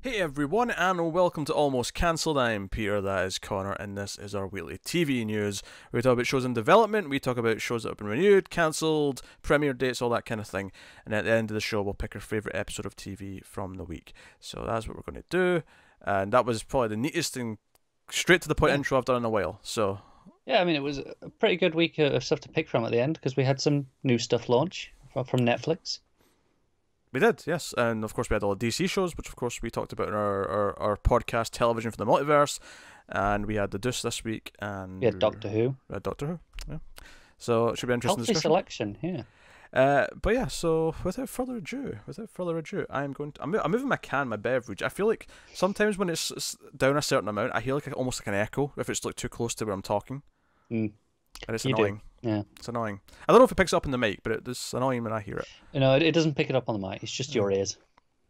Hey everyone, and welcome to Almost Cancelled. I'm Peter, that is Connor, and this is our weekly TV news. We talk about shows in development, we talk about shows that have been renewed, cancelled, premiere dates, all that kind of thing. And at the end of the show, we'll pick our favourite episode of TV from the week. So that's what we're going to do. And that was probably the neatest and straight to the point intro I've done in a while. So yeah, I mean, it was a pretty good week of stuff to pick from at the end because we had some new stuff launch from Netflix. we did, yes. And of course we had all the DC shows, which of course we talked about in our podcast, Television for the Multiverse. And we had The Deuce this week. And We had Doctor Who. we had Doctor Who, yeah. So it should be an interesting Healthy discussion. selection, yeah. But yeah, so without further ado, I'm moving my beverage. I feel like sometimes when it's down a certain amount, I hear like almost like an echo if it's like too close to where I'm talking, Mm, and it's you annoying. do, yeah. It's annoying. I don't know if it picks up in the mic, but it's annoying when I hear it. You know, it doesn't pick it up on the mic. It's just your ears.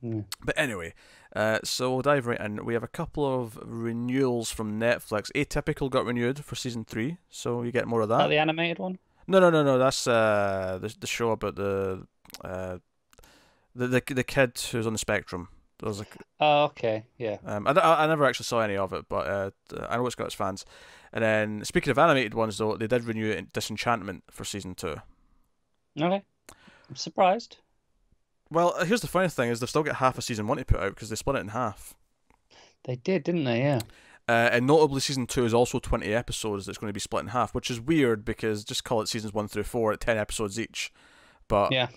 But anyway, so we'll dive right in. We have a couple of renewals from Netflix. Atypical got renewed for season 3, so you get more of Is that that. the animated one? No. That's the show about the kid who's on the spectrum. There was like Oh, okay, yeah. I never actually saw any of it, but I know it's got its fans. And then speaking of animated ones, though, they did renew Disenchantment for season 2. Okay. I'm surprised. Well, here's the funny thing: is they've still got half a season 1 to put out because they split it in half. They did, didn't they? Yeah. And notably, season 2 is also 20 episodes that's going to be split in half, which is weird because just call it seasons 1 through 4 at 10 episodes each. But Yeah.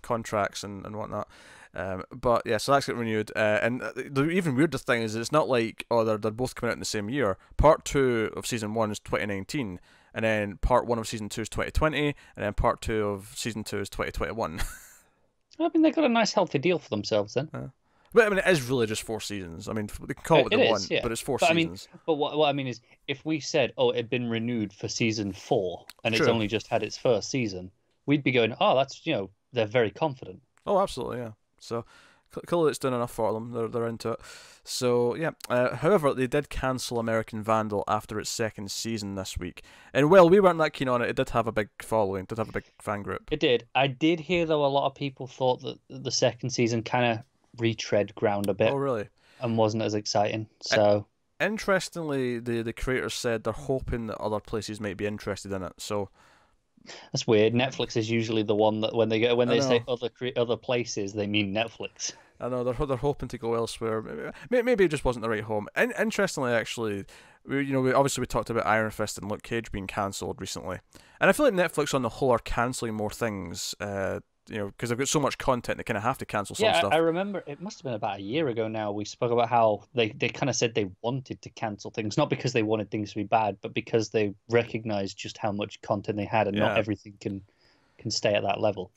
contracts and whatnot. But yeah, so that's getting renewed. And the even weirder thing is it's not like they're both coming out in the same year. Part 2 of season 1 is 2019, and then part 1 of season 2 is 2020, and then part 2 of season 2 is 2021. I mean, they got a nice healthy deal for themselves then. But I mean, it is really just 4 seasons. I mean, they can call it what It they is, want, yeah. but it's 4 But I mean, seasons. but what I mean is, if we said, oh, it had been renewed for season 4 and it's True. only just had its first season, we'd be going, oh, that's, they're very confident. Oh, absolutely, yeah. So clearly it's done enough for them. They're into it. So yeah. However, they did cancel American Vandal after its 2nd season this week. And while we weren't that keen on it, it did have a big following. It did have a big fan group. It did. I did hear, though, a lot of people thought that the 2nd season kind of retread ground a bit Oh, really? and wasn't as exciting. So Interestingly, the creators said they're hoping that other places might be interested in it. So that's weird. Netflix is usually the one that when they say know. other places, they mean Netflix. I know they're hoping to go elsewhere. Maybe it just wasn't the right home. And interestingly, actually, we obviously we talked about Iron Fist and Luke Cage being cancelled recently, and I feel like Netflix on the whole are cancelling more things. Because they've got so much content, they kind of have to cancel some Yeah, stuff. I remember it must have been about a year ago now. We spoke about how they kind of said they wanted to cancel things, not because they wanted things to be bad, but because they recognized just how much content they had, and not Yeah. everything can stay at that level.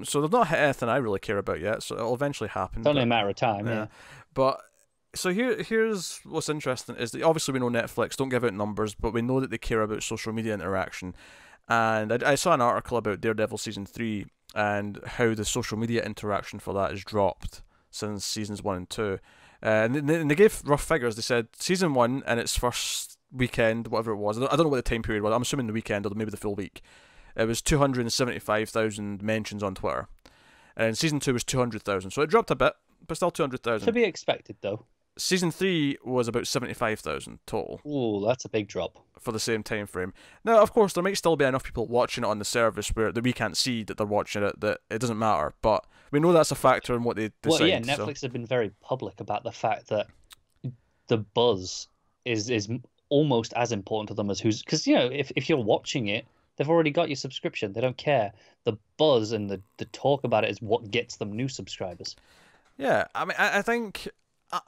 So they've not hit anything I really care about yet, so it'll eventually happen. It's only a but- matter of time. Yeah. But so here's what's interesting is that obviously we know Netflix don't give out numbers, but we know that they care about social media interaction. And I saw an article about Daredevil season 3 and how the social media interaction for that has dropped since seasons 1 and 2. And they gave rough figures. They said season 1 and its first weekend, whatever it was, I don't know what the time period was. I'm assuming the weekend or maybe the full week. It was 275,000 mentions on Twitter. And season 2 was 200,000. So it dropped a bit, but still 200,000. To be expected, though. Season 3 was about 75,000 total Ooh, that's a big drop. for the same time frame. Now, of course, there might still be enough people watching it on the service that we can't see that they're watching it, that it doesn't matter. But we know that's a factor in what they decide. Well, yeah, so- Netflix have been very public about the fact that the buzz is almost as important to them as who's... Because, if you're watching it, they've already got your subscription. They don't care. The buzz and the talk about it is what gets them new subscribers. Yeah, I mean, I think...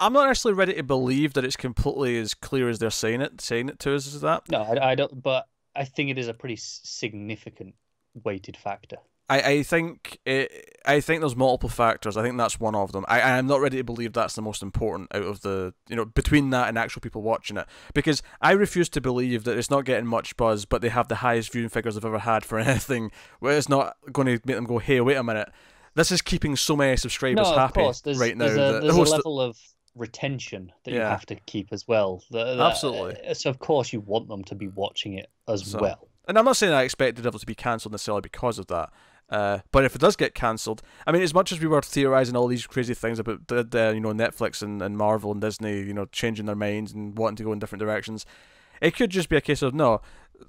I'm not necessarily ready to believe that it's completely as clear as they're saying it to us as that. No, I don't. But I think it is a pretty significant weighted factor. I think there's multiple factors. I think that's one of them. I'm not ready to believe that's the most important out of the, between that and actual people watching it. Because I refuse to believe that it's not getting much buzz, but they have the highest viewing figures they've ever had for anything, where it's not going to make them go, hey, wait a minute. This is keeping so many subscribers No, happy of course. right now. There's a level of retention that you Yeah. have to keep as well. Absolutely. So of course you want them to be watching it as well. And I'm not saying I expect the Devil to be cancelled necessarily because of that. But if it does get cancelled, I mean, as much as we were theorizing all these crazy things about Netflix and Marvel and Disney, changing their minds and wanting to go in different directions, it could just be a case of no.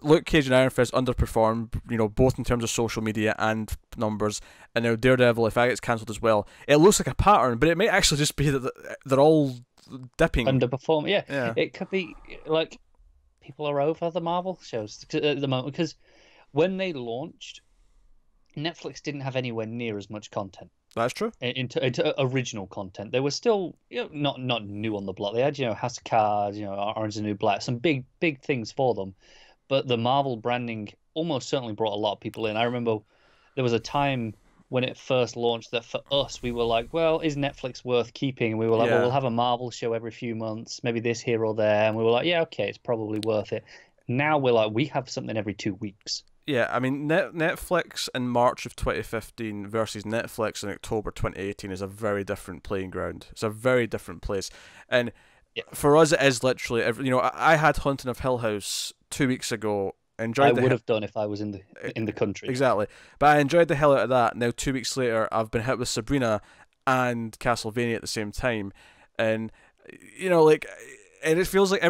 Luke Cage and Iron Fist underperformed, both in terms of social media and numbers, and now Daredevil, if that gets cancelled as well, it looks like a pattern, but it may actually just be that they're all dipping. Underperform, yeah. Yeah. It could be like people are over the Marvel shows at the moment, because when they launched, Netflix didn't have anywhere near as much content. That's true. Into original content. They were still not new on the block. They had House of Cards, Orange is the New Black, some big things for them. But the Marvel branding almost certainly brought a lot of people in. I remember there was a time when it first launched that for us, we were like, well, is Netflix worth keeping? And we were like, well, we'll have a Marvel show every few months, maybe this here or there. And we were like, yeah, okay, it's probably worth it. Now we're like, we have something every 2 weeks. Yeah, I mean, Netflix in March of 2015 versus Netflix in October 2018 is a very different playing ground. It's a very different place. And for us, it is literally, I had Haunting of Hill House 2 weeks ago. I would have done if I was in the country. Exactly. But I enjoyed the hell out of that. Now, 2 weeks later, I've been hit with Sabrina and Castlevania at the same time. And, and it feels like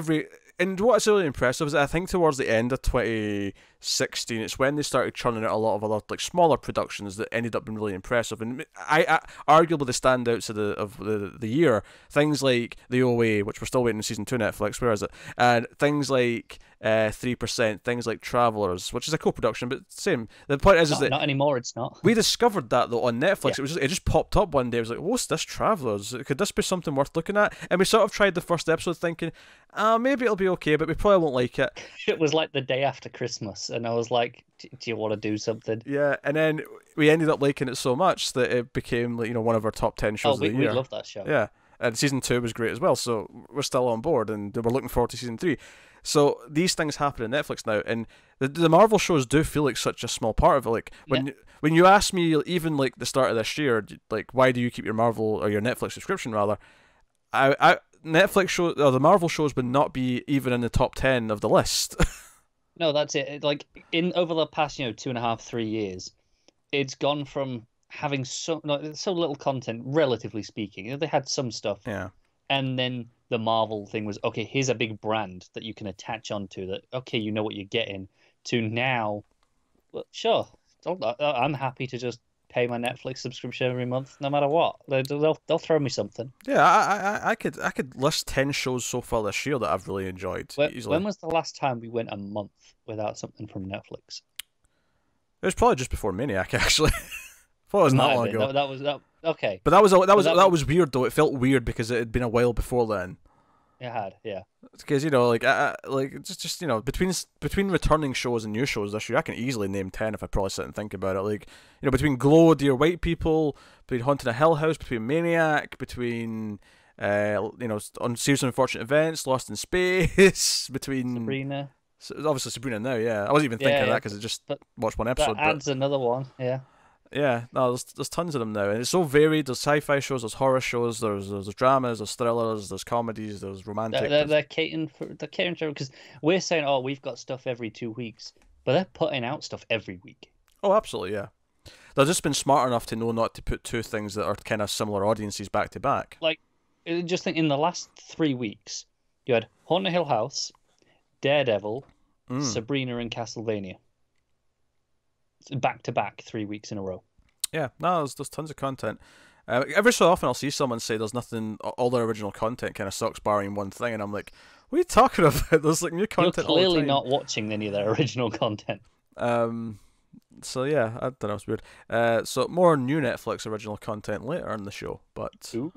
and what's really impressive is I think towards the end of 2016, it's when they started churning out a lot of other smaller productions that ended up being really impressive. And I arguably the standouts of the year, things like The OA, which we're still waiting on season 2 Netflix, where is it? And things like 3%, things like Travelers, which is a co-production, but same. The point is that not anymore. It's not. We discovered that though on Netflix. Yeah. It just popped up one day. I was like, "What's this, Travelers? Could this be something worth looking at?" And we sort of tried the first episode, thinking, maybe it'll be okay, but we probably won't like it. It was like the day after Christmas, and I was like, "Do you want to do something?" Yeah, and then we ended up liking it so much that it became one of our top 10 shows of the year. We love that show. Yeah, and season 2 was great as well, so we're still on board, and we're looking forward to season 3. So these things happen on Netflix now, and the Marvel shows do feel like such a small part of it. Like when you ask me, even the start of this year, why do you keep your Marvel or your Netflix subscription rather? Netflix show or the Marvel shows would not be even in the top 10 of the list. No, that's it. Over the past 2.5, 3 years, it's gone from having so little content, relatively speaking. They had some stuff, and then the Marvel thing was, okay, here's a big brand that you can attach onto that, okay, you know what you're getting, to now, well, sure, I'm happy to just pay my Netflix subscription every month, no matter what. They'll throw me something. Yeah, I could list 10 shows so far this year that I've really enjoyed. Easily. When was the last time we went a month without something from Netflix? It was probably just before Maniac, actually. I thought it was not long ago. That was okay. But that was weird though. It felt weird because it had been a while before then. It had, yeah. Because just between returning shows and new shows this year, I can easily name 10 if I probably sit and think about it. Between Glow, Dear White People, between Haunting a Hill House, between Maniac, between on Series of Unfortunate Events, Lost in Space, between Sabrina. Obviously Sabrina now, yeah. I wasn't even thinking of that because I just watched one episode. That adds another one, yeah. Yeah, no, there's tons of them now, and it's so varied. There's sci-fi shows, there's horror shows, there's dramas, there's thrillers, there's comedies, there's romantic. They're catering to, because we're saying, oh, we've got stuff every 2 weeks, but they're putting out stuff every week. Oh, absolutely, yeah. They've just been smart enough to know not to put two things that are kind of similar audiences back to back. Just think, in the last 3 weeks, you had Haunted Hill House, Daredevil, Sabrina, and Castlevania. Back to back 3 weeks in a row. Yeah, no, there's tons of content. Every so often I'll see someone say there's nothing, all their original content kind of sucks barring one thing, and I'm like, what are you talking about? There's new content. You're clearly all the time. not watching any of their original content. So yeah, I don't know, it's weird. So more new Netflix original content later in the show, but. Ooh.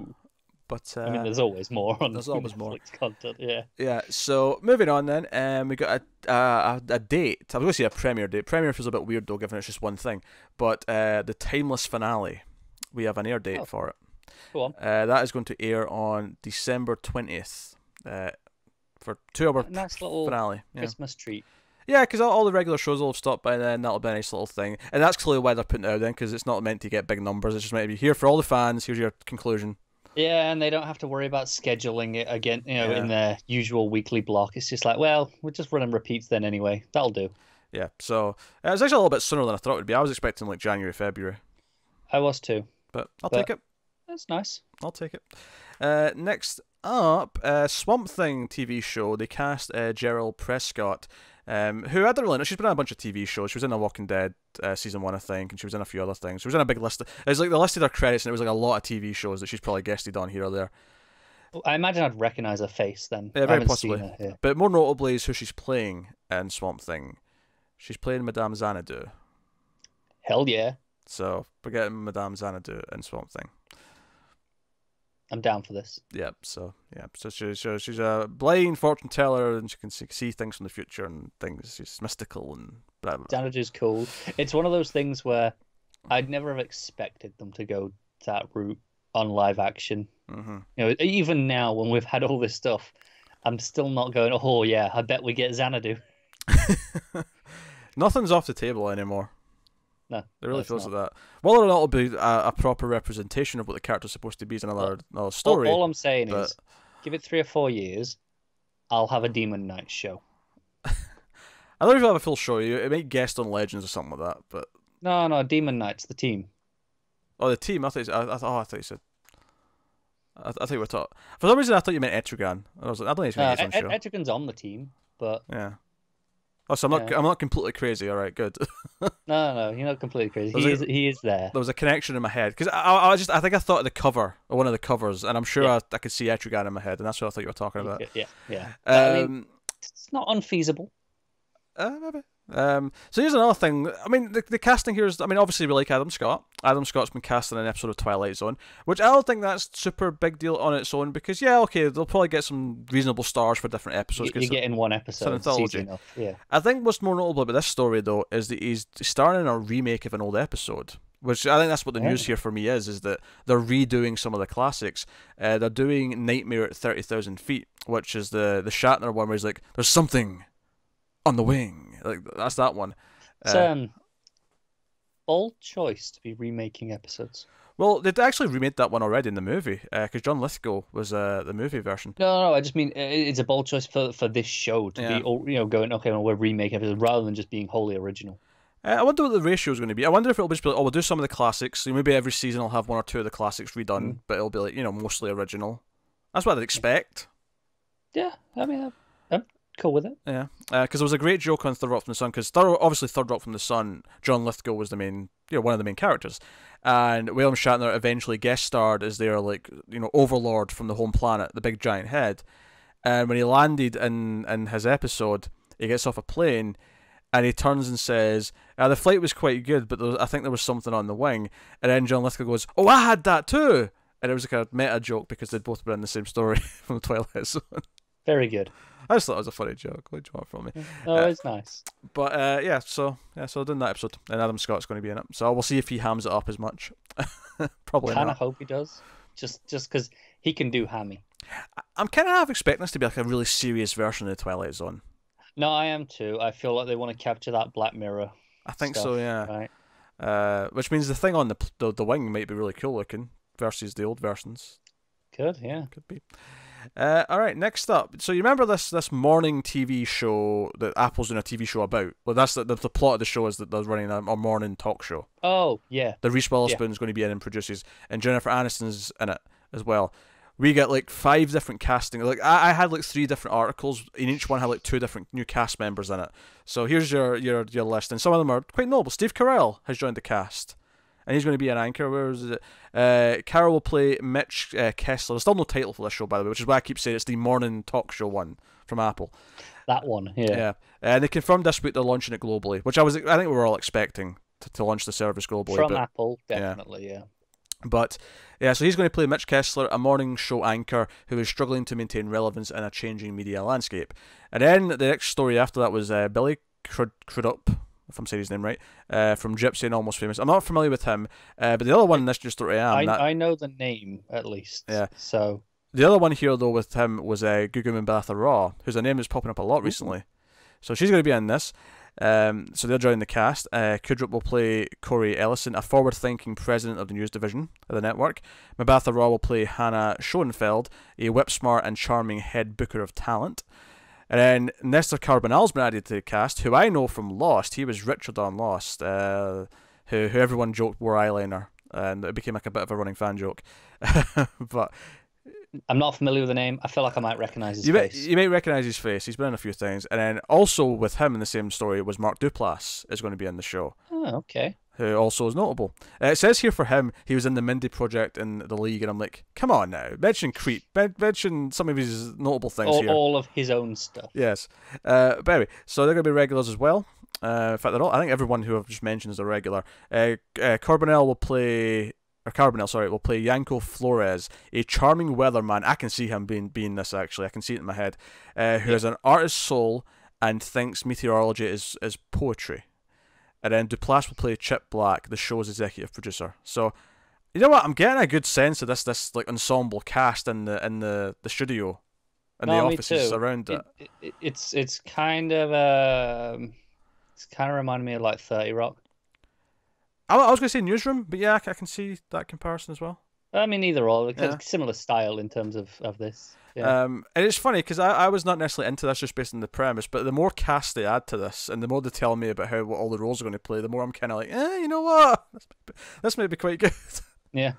But I mean, there's always more on there's always Netflix more content, yeah. Yeah, so moving on then, we got a date. I was going to say a premiere date. Premiere feels a bit weird though, given it's just one thing. But the Timeless finale, we have an air date for it. Go on. That is going to air on December 20th for 2-hour nice little finale. Christmas treat. Yeah, because all the regular shows will have stopped by then. That'll be a nice little thing. And that's clearly why they're putting it out then, because it's not meant to get big numbers. It's just meant to be here for all the fans. Here's your conclusion. Yeah, and they don't have to worry about scheduling it again, in their usual weekly block. It's just like, well, we're just running repeats then anyway. That'll do. Yeah, so it was actually a little bit sooner than I thought it would be. I was expecting like January, February, I was too, but I'll take but it. that's nice. I'll take it. Next up, Swamp Thing TV show. They cast Gerald Prescott, who I don't really know. She's been on a bunch of TV shows. She was in The Walking Dead season 1, I think, and she was in a few other things. She was in a big list. It was like they listed her credits, and it was like a lot of TV shows that she's probably guested on here or there. I imagine I'd recognize her face then. Yeah, I very haven't possibly. seen her here. But more notably is who she's playing in Swamp Thing. She's playing Madame Xanadu. Hell yeah. So forget Madame Xanadu in Swamp Thing. I'm down for this. Yeah, so she's a blind fortune teller, and she can see things from the future and things. She's mystical and blah blah. Xanadu's cool. It's one of those things where I'd never have expected them to go that route on live action. Mm-hmm. You know, even now when we've had all this stuff, I'm still not going, oh yeah, I bet we get Xanadu. Nothing's off the table anymore. No, it really feels like that. Whether or not it'll be a proper representation of what the character's supposed to be is another story. All I'm saying is, give it 3 or 4 years, I'll have a Demon Knights show. I don't know if I'll have a full show. It might guest on Legends or something like that, but no, Demon Knights, the team. Oh, the team. I thought you said. I thought you were talking. For some reason, I thought you meant Etrigan. I was like, I don't think he's going to get some show. Etrigan's on the team, but yeah. Oh, so I'm not completely crazy. All right, good. No, you're not completely crazy. He is there. There was a connection in my head because I think I thought of the cover or one of the covers, and I'm sure I could see Etrigan in my head, and that's what I thought you were talking about. Yeah. I mean, it's not unfeasible. Maybe. So here's another thing. I mean, the casting here is. I mean, obviously we like Adam Scott. Adam Scott's been cast in an episode of Twilight Zone, which I don't think that's super big deal on its own because they'll probably get some reasonable stars for different episodes. You get in one episode. It's easy enough. Yeah. I think what's more notable about this story though is that he's starring in a remake of an old episode. Which I think that's what the news here for me is that they're redoing some of the classics. They're doing Nightmare at 30,000 Feet, which is the Shatner one where he's like, "There's something on the wing." Like that's that one. It's bold choice to be remaking episodes. Well, they'd actually remade that one already in the movie because John Lithgow was the movie version. No, I just mean it's a bold choice for this show to be going, okay, well, we're remaking episodes rather than just being wholly original. I wonder what the ratio is going to be. I wonder if it'll just be like, we'll do some of the classics. So maybe every season I'll have 1 or 2 of the classics redone, but it'll be like mostly original. That's what I'd expect. Yeah, I mean, I'm cool with it. Yeah, because there was a great joke on Third Rock from the Sun. Because obviously Third Rock from the Sun, John Lithgow was the main, one of the main characters, and William Shatner eventually guest starred as their overlord from the home planet, the big giant head. And when he landed in his episode, he gets off a plane. And he turns and says, the flight was quite good, but I think there was something on the wing. And then John Lithgow goes, "Oh, I had that too!" And it was like a meta joke because they'd both been in the same story from the Twilight Zone. Very good. I just thought it was a funny joke. What do you want from me? Oh, it's nice. But so in that episode, and Adam Scott's going to be in it. So we'll see if he hams it up as much. Probably not. Kind of hope he does. Just because he can do hammy. I'm kind of half expecting this to be like a really serious version of the Twilight Zone. No, I am too. I feel like they want to capture that Black Mirror. I think stuff, so, yeah. Right. Which means the thing on the wing might be really cool looking versus the old versions. Could, yeah. Could be. All right, next up. So you remember this morning TV show that Apple's doing a TV show about? Well, that's the plot of the show is that they're running a morning talk show. Oh, yeah. The Reese Witherspoon's going to be in and produces, and Jennifer Aniston's in it as well. We get like 5 different casting. Like I had like 3 different articles, and each one had like 2 different new cast members in it. So here's your list, and some of them are quite notable. Steve Carell has joined the cast, and he's going to be an anchor. Where is it? Carell will play Mitch Kessler. There's still no title for this show, by the way, which is why I keep saying it's the morning talk show one from Apple. That one, yeah. Yeah, and they confirmed this week they're launching it globally, which I think we were all expecting to launch the service globally. From Apple, definitely, yeah. But yeah, so he's going to play Mitch Kessler, a morning show anchor who is struggling to maintain relevance in a changing media landscape. And then the next story after that was Billy Crudup, if I'm saying his name right, from Gypsy and Almost Famous. I'm not familiar with him, but the other one in this just story I know the name at least. Yeah. So the other one here though with him was Gugu Mbatha Raw, whose name is popping up a lot recently. So she's going to be in this. So they'll join the cast. Kudrup will play Corey Ellison, a forward-thinking president of the news division of the network. Mbatha Raw will play Hannah Schoenfeld, a whip-smart and charming head booker of talent. And then Nestor Carbonell's been added to the cast, who I know from Lost. He was Richard on Lost, who everyone joked wore eyeliner, and it became like a bit of a running fan joke. But I'm not familiar with the name. I feel like I might recognize his face. You may recognize his face. He's been in a few things. And then also with him in the same story was Mark Duplass is going to be in the show. Oh, okay. Who also is notable. It says here for him, he was in the Mindy Project in The League, and I'm like, come on now, mention Creep, mention some of his notable things here. All of his own stuff. Yes. But anyway, so they're going to be regulars as well. In fact, they're all, I think everyone who I've just mentioned is a regular. Carbonell will play Yanko Flores, a charming weatherman. I can see him being this, actually. I can see it in my head. Who has an artist's soul and thinks meteorology is poetry. And then Duplass will play Chip Black, the show's executive producer. So, you know what? I'm getting a good sense of this like ensemble cast in the studio and the offices around it. It's kind of reminding me of like 30 Rock. I was going to say Newsroom, but yeah, I can see that comparison as well. I mean, either or. Similar style in terms of this. Yeah. And it's funny because I was not necessarily into this just based on the premise, but the more cast they add to this, and the more they tell me about what all the roles are going to play, the more I'm kind of like, you know what, this may be quite good. Yeah,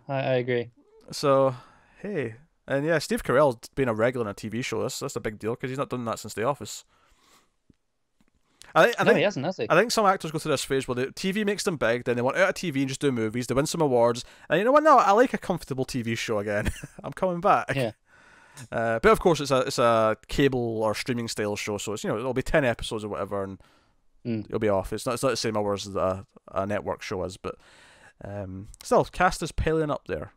I agree. So, hey, and yeah, Steve Carell's been a regular in a TV show. That's a big deal because he's not done that since The Office. I think he hasn't, has he? I think some actors go through this phase where the TV makes them big, then they want out of TV and just do movies. They win some awards, and you know what? No, I like a comfortable TV show again. I'm coming back. Yeah. But of course, it's a cable or streaming style show, so it's it'll be 10 episodes or whatever, and it'll be off. It's not the same hours as a network show is, but still, cast is piling up there.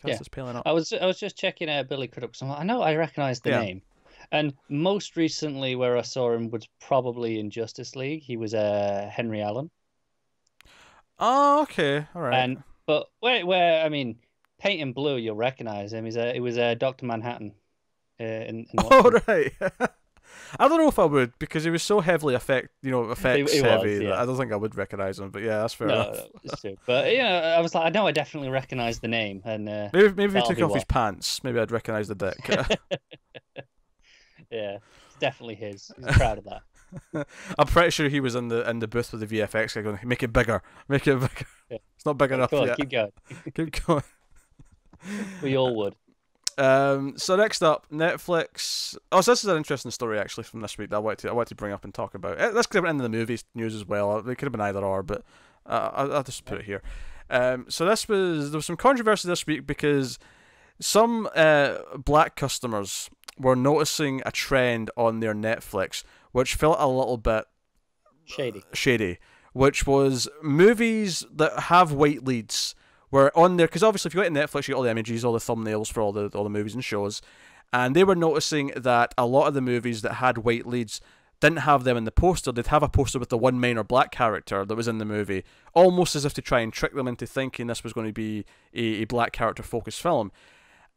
Cast is piling up. I was just checking Billy Crudup because I know I recognise the name. And most recently, where I saw him was probably in Justice League. He was Henry Allen. Oh, okay, all right. But where I mean, Paint in Blue, you'll recognise him. It was Dr. Manhattan. In right. I don't know if I would because he was so heavily effects heavy. That I don't think I would recognise him. But yeah, that's fair enough. That's true. But I was like, I know I definitely recognise the name, and maybe if he took off his pants, maybe I'd recognise the dick. Yeah, it's definitely his. He's proud of that. I'm pretty sure he was in the booth with the VFX guy going, make it bigger. Yeah. It's not big enough yet. Keep going. Keep going. We all would. So next up, Netflix. Oh, so this is an interesting story actually from this week that I wanted to bring up and talk about. Let's get into the movie news as well. It could have been either or, but I'll just put it here. So there was some controversy this week because some black customers were noticing a trend on their Netflix which felt a little bit shady, which was movies that have white leads were on there, because obviously if you go to Netflix you get all the images, all the thumbnails for all the movies and shows, and they were noticing that a lot of the movies that had white leads didn't have them in the poster. They'd have a poster with the one minor black character that was in the movie, almost as if to try and trick them into thinking this was going to be a black character focused film.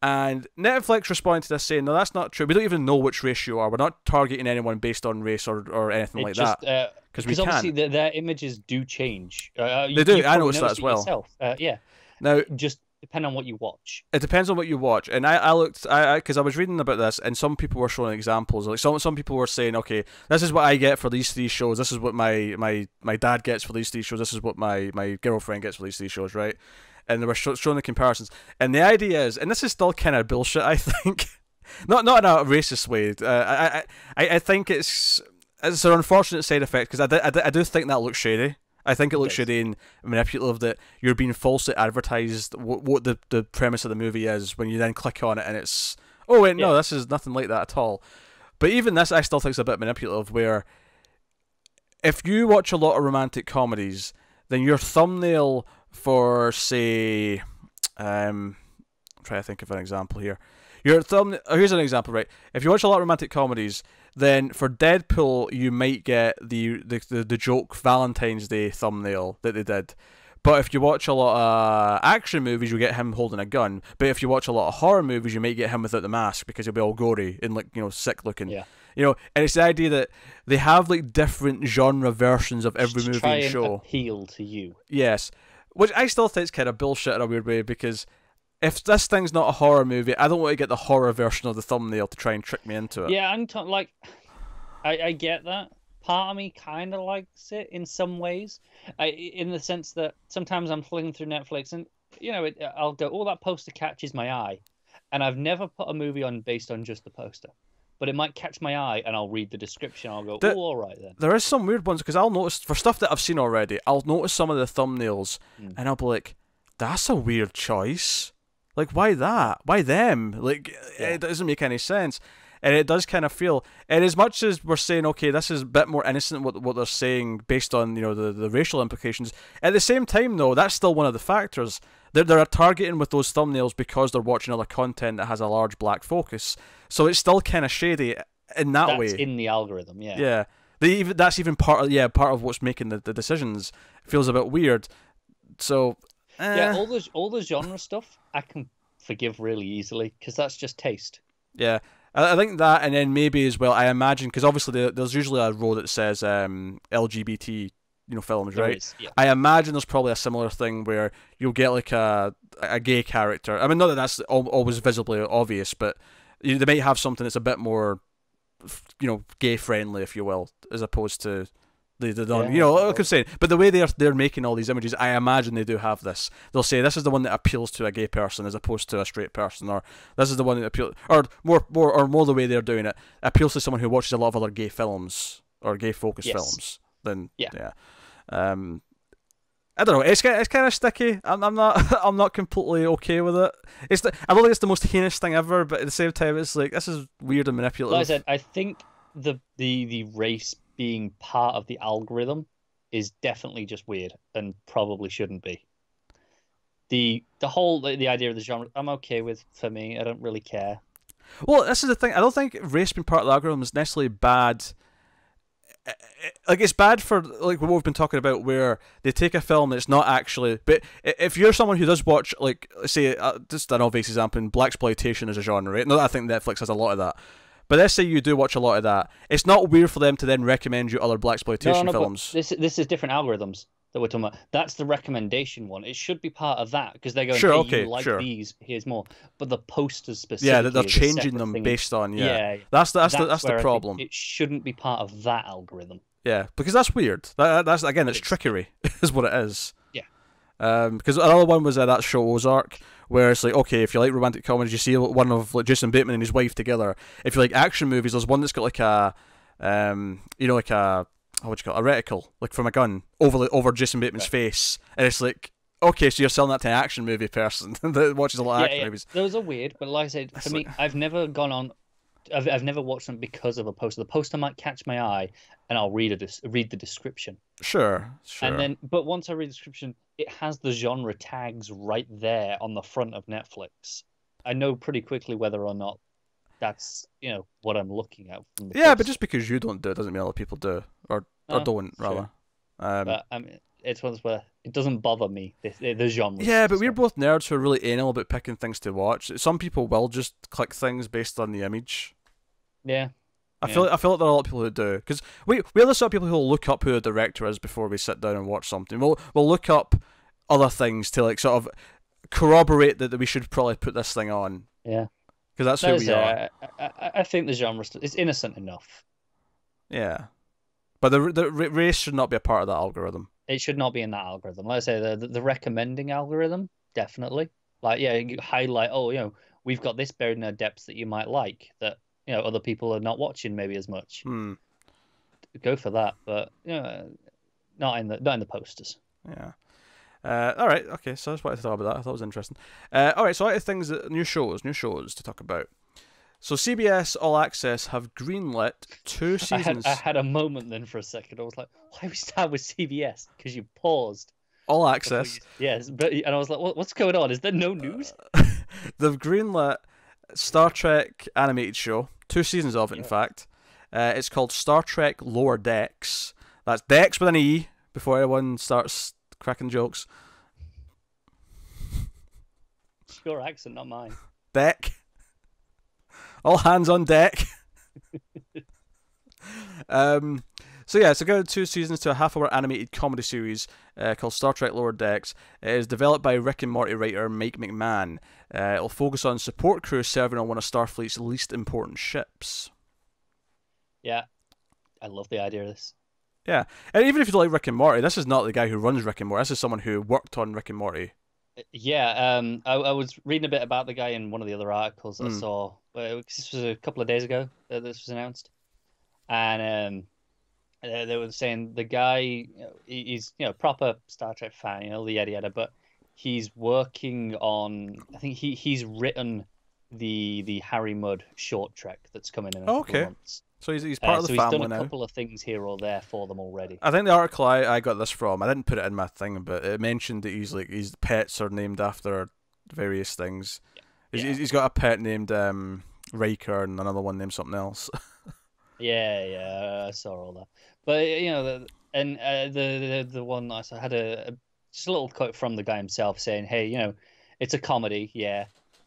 And Netflix responded to this saying, no, that's not true. We don't even know which race you are. We're not targeting anyone based on race or anything like that. Because obviously their images do change. They do. I noticed that as well. Yourself. Yeah. Now, just depend on what you watch. It depends on what you watch. And I looked, because I was reading about this, and some people were showing examples. Like some people were saying, okay, this is what I get for these 3 shows. This is what my dad gets for these 3 shows. This is what my girlfriend gets for these 3 shows, right? And they were showing the comparisons. And the idea is, and this is still kind of bullshit, I think, not in a racist way. I think it's an unfortunate side effect because I do think that looks shady. I think it looks shady and manipulative that you're being falsely advertised what the premise of the movie is when you then click on it and it's, oh wait, no, this is nothing like that at all. But even this I still think is a bit manipulative, where if you watch a lot of romantic comedies, then your thumbnail for, say, I'm trying to think of an example here. Here's an example, right? If you watch a lot of romantic comedies, then for Deadpool you might get the joke Valentine's Day thumbnail that they did. But if you watch a lot of action movies, you get him holding a gun. But if you watch a lot of horror movies, you might get him without the mask because he'll be all gory and sick looking. Yeah. And it's the idea that they have like different genre versions of every movie and show. Appeal to you. Yes. Which I still think is kind of bullshit in a weird way, because if this thing's not a horror movie, I don't want to get the horror version of the thumbnail to try and trick me into it. Yeah, like, I get that. Part of me kind of likes it in some ways, in the sense that sometimes I'm flicking through Netflix and I'll go, oh, that poster catches my eye, and I've never put a movie on based on just the poster, but it might catch my eye and I'll read the description. I'll go, oh, all right then. There is some weird ones because I'll notice for stuff that I've seen already. I'll notice some of the thumbnails and I'll be like, that's a weird choice. Like, why that? Why them? Like, it doesn't make any sense. And it does kind of feel, and as much as we're saying, okay, this is a bit more innocent what they're saying based on the racial implications. At the same time, though, that's still one of the factors. They're targeting with those thumbnails because they're watching other content that has a large black focus. So it's still kind of shady in that way. That's in the algorithm, yeah. Yeah, that's even part of what's making the decisions. It feels a bit weird. So yeah, all the genre stuff I can forgive really easily because that's just taste. Yeah. I think that, and then maybe as well, I imagine, because obviously there's usually a row that says LGBT, films, right? Is, yeah. I imagine there's probably a similar thing where you'll get like a gay character. I mean, not that that's always visibly obvious, but they might have something that's a bit more, gay friendly, if you will, as opposed to the like I'm saying. But the way they're making all these images, I imagine they do have this. They'll say this is the one that appeals to a gay person as opposed to a straight person, or this is the one that appeals, or more the way they're doing it appeals to someone who watches a lot of other gay films or gay focused films. Then yeah. I don't know. It's kind of sticky. I'm not completely okay with it. I don't think it's the most heinous thing ever, but at the same time, it's like this is weird and manipulative. Like I said, I think the race being part of the algorithm is definitely just weird and probably shouldn't be. The idea of the genre I'm okay with. For me, I don't really care. Well, this is the thing. I don't think race being part of the algorithm is necessarily bad. Like, it's bad for like what we've been talking about, where they take a film that's not actually. But if you're someone who does watch, like, say, just an obvious example, in blaxploitation as a genre, right? No, I think Netflix has a lot of that. But let's say you do watch a lot of that. It's not weird for them to then recommend you other blaxploitation films. This is different algorithms that we're talking about. That's the recommendation one. It should be part of that because they're going, hey, you like these, here's more. But the posters specifically, yeah, they're changing them based on That's the problem. It shouldn't be part of that algorithm. Yeah, because that's weird. That's again, it's trickery, is what it is. Yeah. Because another one was that show Ozark, where it's like, okay, if you like romantic comedies, you see one of like Jason Bateman and his wife together. If you like action movies, there's one that's got like a, like a, what do you call it, a reticle, like from a gun over Jason Bateman's face, and it's like, okay, so you're selling that to an action movie person that watches a lot of action movies. Those are weird, but like I said, for me, I've never gone on. I've never watched them because of a poster. The poster might catch my eye, and I'll read the description. Sure. And then, but once I read the description, it has the genre tags right there on the front of Netflix. I know pretty quickly whether or not that's what I'm looking at. From the poster. But just because you don't do it doesn't mean other people do, or don't rather. Sure. But I mean, it's one where it doesn't bother me the genre. Yeah, but we're both nerds who are really anal about picking things to watch. Some people will just click things based on the image. Yeah. I feel like there are a lot of people who do, because we're the sort of people who will look up who the director is before we sit down and watch something. We'll look up other things to like sort of corroborate that we should probably put this thing on. Yeah. Because that's who we are. I think the genre is innocent enough. Yeah. But the race should not be a part of that algorithm. It should not be in that algorithm. Like I say, the recommending algorithm, definitely. Like, yeah, you highlight, we've got this buried in our depths that you might like, that other people are not watching maybe as much. Go for that, but not in the posters. Yeah. All right. Okay. So that's what I thought about that. I thought it was interesting. All right. So out of things, new shows to talk about. So CBS All Access have greenlit 2 seasons. I had a moment then for a second. I was like, why we start with CBS? Because you paused. All Access. Yes, and I was like, what's going on? Is there no news? They've greenlit Star Trek animated show. 2 seasons of it, in fact. It's called Star Trek Lower Decks. That's Decks with an E before everyone starts cracking jokes. It's your accent, not mine. Deck. All hands on deck. So yeah, it's got 2 seasons to a half-hour animated comedy series called Star Trek Lower Decks. It is developed by Rick and Morty writer Mike McMahon. It'll focus on support crew serving on one of Starfleet's least important ships. Yeah, I love the idea of this. Yeah, and even if you like Rick and Morty, this is not the guy who runs Rick and Morty. This is someone who worked on Rick and Morty. Yeah, I was reading a bit about the guy in one of the other articles I saw. This was a couple of days ago that this was announced, and they were saying the guy, he's proper Star Trek fan, the yada yada, but he's working on. I think he's written the Harry Mudd short trek that's coming in a couple of months. So he's part of the family now. So he's done a couple of things here or there for them already. I think the article I got this from, I didn't put it in my thing, but it mentioned that his pets are named after various things. Yeah. He's got a pet named Riker and another one named something else. Yeah, I saw all that. But the one I saw had just a little quote from the guy himself saying, "Hey, it's a comedy, yeah,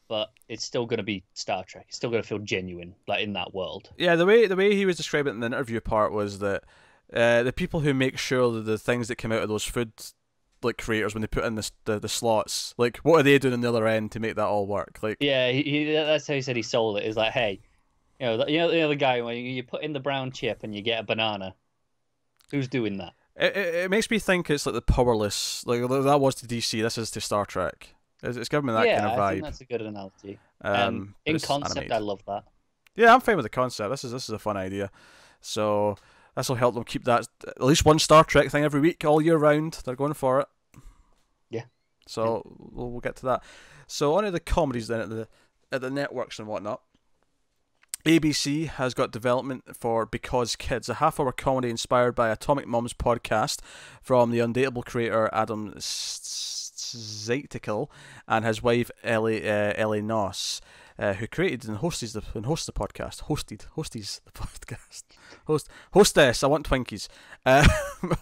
but it's still going to be Star Trek. It's still going to feel genuine, like in that world." Yeah, the way he was describing it in the interview part was that the people who make sure that the things that come out of those food creators when they put in the slots, what are they doing on the other end to make that all work? Yeah, that's how he said he sold it. Is like, hey, the guy when you put in the brown chip and you get a banana, who's doing that? It makes me think it's like the powerless, that was to DC. This is to Star Trek. It's giving me that kind of vibe. Yeah, I think that's a good analogy. In concept, animated. I love that. Yeah, I'm fine with the concept. This is a fun idea. So this will help them keep that at least one Star Trek thing every week, all year round. They're going for it. Yeah. So we'll get to that. So on to the comedies then at the networks and whatnot. ABC has got development for Because Kids, a half-hour comedy inspired by Atomic Mums podcast from the undateable creator Adam Zeitikel and his wife Ellie Noss, who created and hosts the podcast. Hosties the podcast. Hostess. I want Twinkies.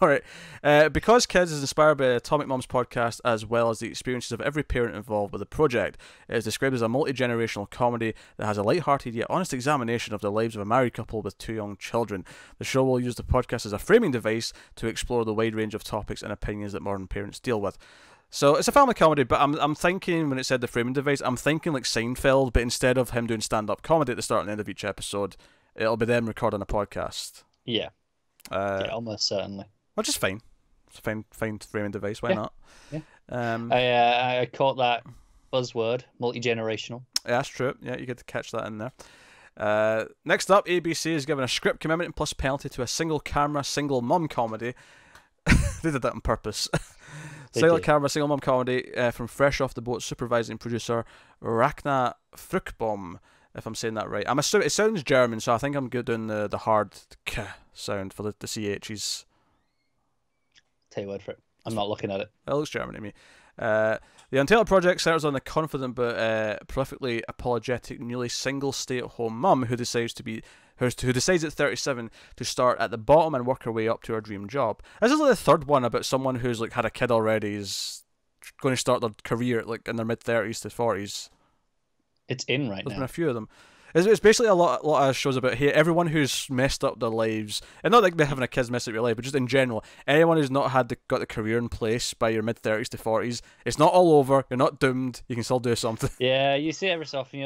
Alright. Because Kids is inspired by Atomic Mums podcast as well as the experiences of every parent involved with the project. It is described as a multi-generational comedy that has a light-hearted yet honest examination of the lives of a married couple with 2 young children. The show will use the podcast as a framing device to explore the wide range of topics and opinions that modern parents deal with. So it's a family comedy, but I'm thinking when it said the framing device, I'm thinking like Seinfeld, but instead of him doing stand-up comedy at the start and end of each episode, it'll be them recording a podcast. Yeah. Almost certainly. Which is fine. It's a fine framing device. Why not? Yeah. I caught that buzzword, multi-generational. Yeah, that's true. Yeah, you get to catch that in there. Next up, ABC is given a script commitment plus penalty to a single camera, single mum comedy. They did that on purpose. Single camera, single mum comedy from Fresh Off the Boat supervising producer Ragnar Fruchbaum, if I'm saying that right. I'm assuming it sounds German, so I think I'm good doing the hard K sound for the CHs. Take your word for it. I'm not looking at it. It looks German to me. The Untitled project centers on the confident but prolifically apologetic newly single stay-at-home mum who decides at 37 to start at the bottom and work her way up to her dream job. This is like the third one about someone who's had a kid already is going to start their career in their mid-30s to 40s. It's in right now. There's been a few of them. It's basically a lot of shows about everyone who's messed up their lives, and not like having a kid's mess up your life, but just in general, anyone who's not got the career in place by your mid-30s to 40s, it's not all over. You're not doomed. You can still do something. Yeah, you see it every so often.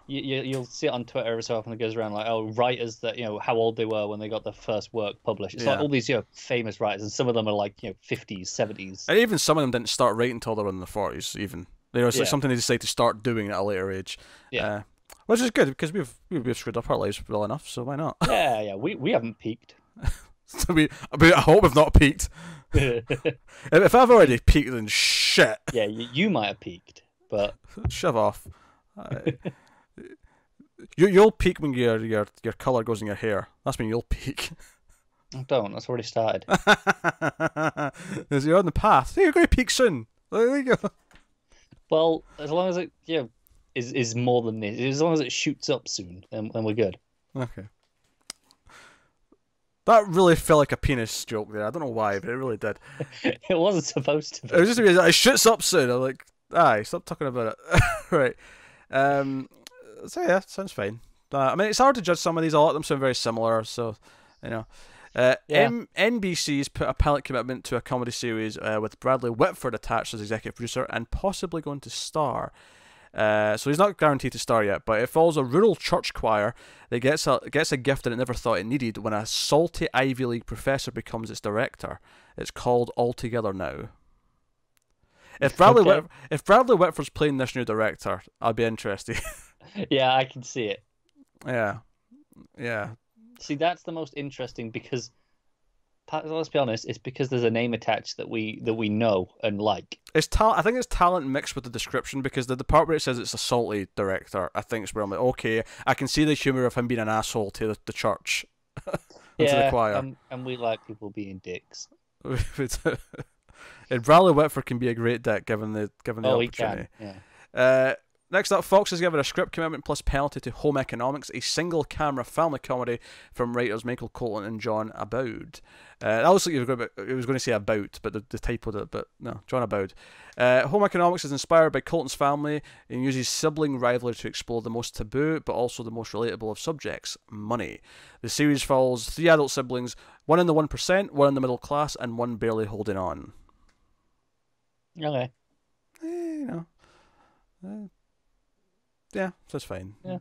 You'll see it on Twitter every so often. It goes around writers that how old they were when they got their first work published. It's like all these famous writers, and some of them are 50s, 70s, and even some of them didn't start writing until they were in their 40s. Even it's something they decide to start doing at a later age. Yeah. Which is good because we've screwed up our lives well enough, so why not? Yeah. We haven't peaked. I hope we've not peaked. If I've already peaked, then shit. Yeah, you might have peaked, but shove off. You'll peak when your colour goes in your hair. That's when you'll peak. Don't. That's already started. As you're on the path, you're going to peak soon. There you go. Well, as long as it is more than this, as long as it shoots up soon, then we're good. Okay. That really felt like a penis joke there. I don't know why, but it really did. It wasn't supposed to be. It was just it shoots up soon. I'm like, aye, stop talking about it. Right. So yeah, sounds fine. I mean, it's hard to judge some of these. A lot of them sound very similar, so Yeah. NBC's put a pilot commitment to a comedy series with Bradley Whitford attached as executive producer and possibly going to star. So he's not guaranteed to star yet, but it follows a rural church choir that gets a gift that it never thought it needed when a salty Ivy League professor becomes its director. It's called All Together Now. If Bradley Whitford's playing this new director, I'd be interested. Yeah, I can see it. Yeah. See, that's the most interesting because, let's be honest, it's because there's a name attached that we know and like. It's talent. I think it's talent mixed with the description, because the part where it says it's a salty director, I think it's where I'm like, okay, I can see the humour of him being an asshole to the church, and to the choir. And we like people being dicks. And Bradley Whitford can be a great dick given the opportunity. He can. Yeah. Next up, Fox has given a script commitment plus penalty to Home Economics, a single-camera family comedy from writers Michael Colton and John Aboud. I was like he was going to say about, but the typoed it. But no, John Aboud. Home Economics is inspired by Colton's family and uses sibling rivalry to explore the most taboo, but also the most relatable of subjects: money. The series follows 3 adult siblings, one in the 1%, one in the middle class, and one barely holding on. Okay. Yeah, that's fine. Yeah.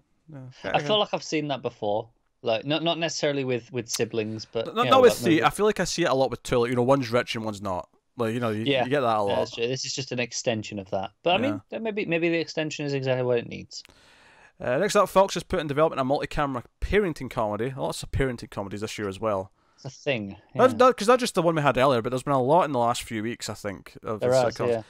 I feel like I've seen that before. Like not necessarily with siblings, but not with 3. I feel like I see it a lot with 2. Like, one's rich and one's not. Like, you get that a lot. That's true. This is just an extension of that. But I mean, maybe the extension is exactly what it needs. Next up, Fox has put in development a multi-camera parenting comedy. Lots of parenting comedies this year as well. It's a thing. Because not just the one we had earlier, but there's been a lot in the last few weeks, I think. There has, yeah.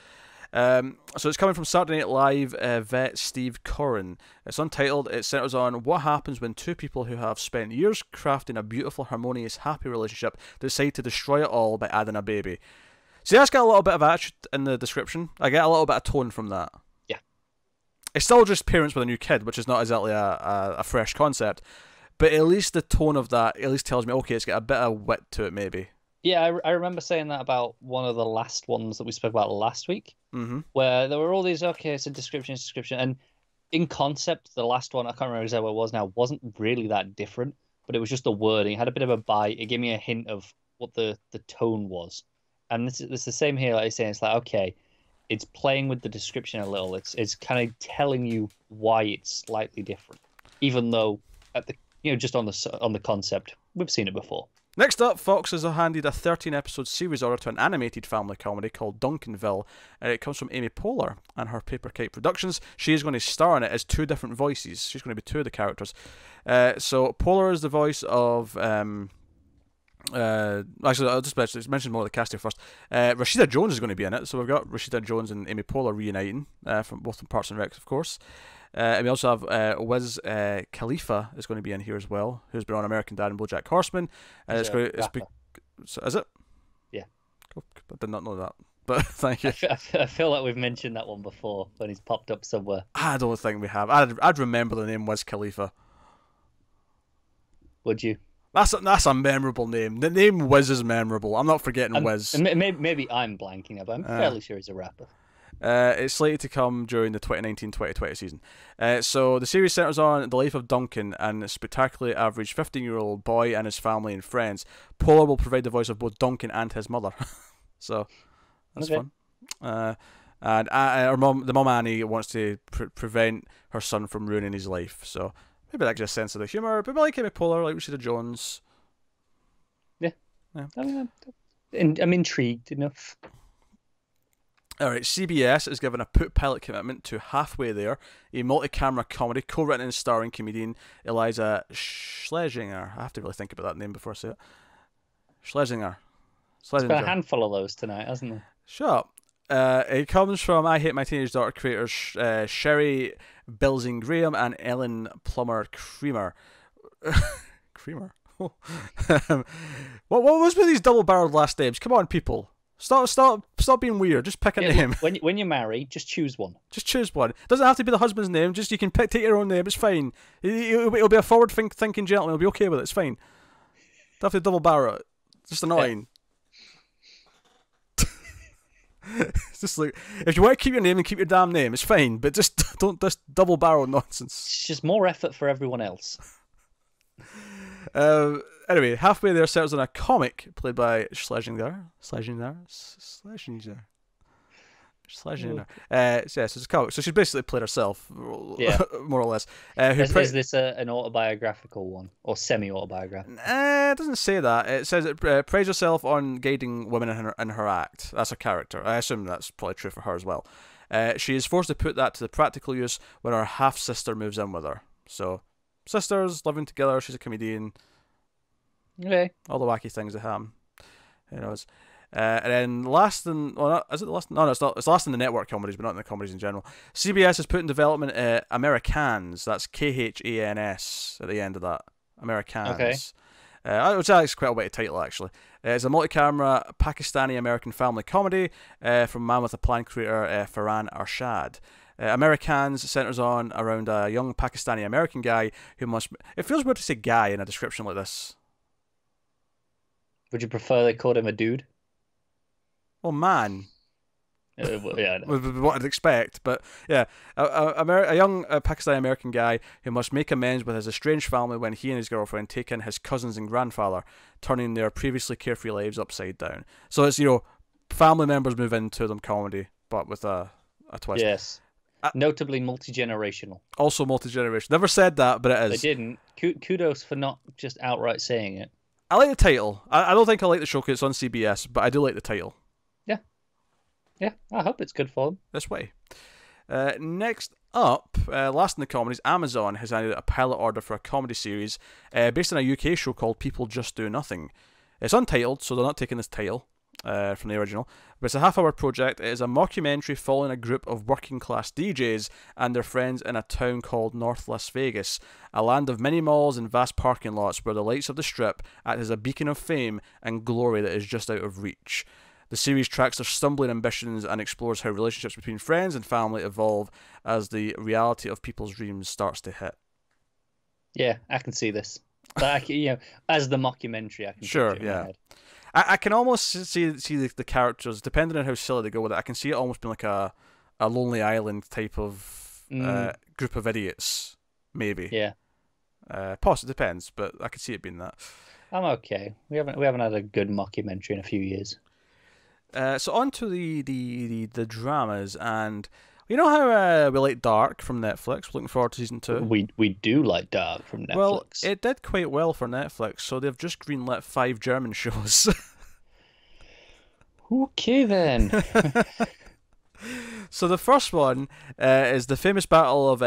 So it's coming from Saturday Night Live vet Steve Corrin. It's untitled. It centers on what happens when 2 people who have spent years crafting a beautiful, harmonious, happy relationship decide to destroy it all by adding a baby. See, that's got a little bit of attitude in the description. I get a little bit of tone from that. Yeah. It's still just parents with a new kid, which is not exactly a fresh concept. But at least the tone of that at least tells me, okay, it's got a bit of wit to it, maybe. Yeah, I remember saying that about one of the last ones that we spoke about last week, where there were all these, okay, it's a description, and in concept, the last one, I can't remember exactly what it was now, wasn't really that different, but it was just the wording. It had a bit of a bite. It gave me a hint of what the tone was. And it's the same here, like I say, it's like, okay, it's playing with the description a little. It's kind of telling you why it's slightly different, even though at the just on the concept, we've seen it before. Next up, Fox has handed a 13-episode series order to an animated family comedy called Duncanville, and it comes from Amy Poehler and her Paper Kite Productions. She is going to star in it as 2 different voices. She's going to be 2 of the characters. So Poehler is the voice of... actually, I'll just mention more of the cast here first. Rashida Jones is going to be in it, so we've got Rashida Jones and Amy Poehler reuniting from both Parks and Rec, of course. And we also have Wiz Khalifa is going to be in here as well, who's been on American Dad and BoJack Horseman. Is it? Yeah. Cool. I did not know that, but thank you. I feel like we've mentioned that one before when he's popped up somewhere. I don't think we have. I'd remember the name Wiz Khalifa. Would you? That's a memorable name. The name Wiz is memorable. I'm not forgetting Wiz. Maybe I'm blanking, but I'm fairly sure he's a rapper. It's slated to come during the 2019-2020 season. So the series centers on the life of Duncan and a spectacularly average 15-year-old boy and his family and friends. Poehler will provide the voice of both Duncan and his mother. So that's fun. And the mum Annie wants to prevent her son from ruining his life. So maybe that gives a sense of the humour. But like Amy Poehler, like Rashida Jones. Yeah. I'm intrigued enough. Alright, CBS is given a pilot commitment to Halfway There, a multi-camera comedy co-written and starring comedian Eliza Schlesinger. I have to really think about that name before I say it. Schlesinger. There's been a handful of those tonight, hasn't there? Shut up. It comes from I Hate My Teenage Daughter creators Sherry Bilsing Graham and Ellen Plummer Creamer. Creamer? What was with these double-barreled last names? Come on, people. Stop being weird. Just pick a name. When you marry, just choose one. Just choose one. It doesn't have to be the husband's name. Just you can take your own name. It's fine. It'll be a forward-thinking gentleman. He'll be okay with it. It's fine. Don't have to double barrel it. It's just annoying. It's just like, if you want to keep your name and keep your damn name, it's fine. But just don't double barrel nonsense. It's just more effort for everyone else. And Anyway, halfway there settles on a comic played by Schlesinger. So it's a comic. So she's basically played herself, Yeah. more or less. Is this an autobiographical one or semi-autobiographical? It doesn't say that. It says it praise herself on guiding women in her act. That's her character. I assume that's probably true for her as well. She is forced to put that to the practical use when her half-sister moves in with her. So, sisters living together, she's a comedian. Okay. All the wacky things they have. Who knows? And then last in... Well, not, is it the last? No, it's not. It's last in the network comedies, but not in the comedies in general. CBS has put in development Americans. That's Khans at the end of that. Americans. Okay. Which I think is quite a witty title, actually. It's a multi-camera Pakistani-American family comedy from man with a plan creator Farhan Arshad. Americans centers on around a young Pakistani-American guy who must... It feels weird to say guy in a description like this. Would you prefer they called him a dude? Well, man. Yeah, Would be what I'd expect, but yeah, a young Pakistani-American guy who must make amends with his estranged family when he and his girlfriend take in his cousins and grandfather, turning their previously carefree lives upside down. So it's, family members move into them comedy, but with a twist. Yes. Notably multi-generational. Also multi-generational. Never said that, but it is. They didn't. Kudos for not just outright saying it. I like the title. I don't think I like the show because it's on CBS, but I do like the title. Yeah, I hope it's good for them. This way. Next up, last in the comedies, Amazon has handed a pilot order for a comedy series based on a UK show called People Just Do Nothing. It's untitled, so they're not taking this title from the original, but it's a half-hour project. It is a mockumentary following a group of working-class DJs and their friends in a town called North Las Vegas, a land of many malls and vast parking lots where the lights of the strip act as a beacon of fame and glory that is just out of reach. The series tracks their stumbling ambitions and explores how relationships between friends and family evolve as the reality of people's dreams starts to hit. Yeah, I can see this. But as the mockumentary, I can sure, picture it in my head. I can almost see the characters, depending on how silly they go with it. I can see it almost being like a Lonely Island type of group of idiots, maybe. Yeah. Possibly depends, but I could see it being that. I'm okay. We haven't had a good mockumentary in a few years. So on to the dramas, and you know how we like Dark from Netflix. We're looking forward to season 2. We do like Dark from Netflix. Well, it did quite well for Netflix, so they've just greenlit 5 German shows. Okay then. So the first one is the famous Battle of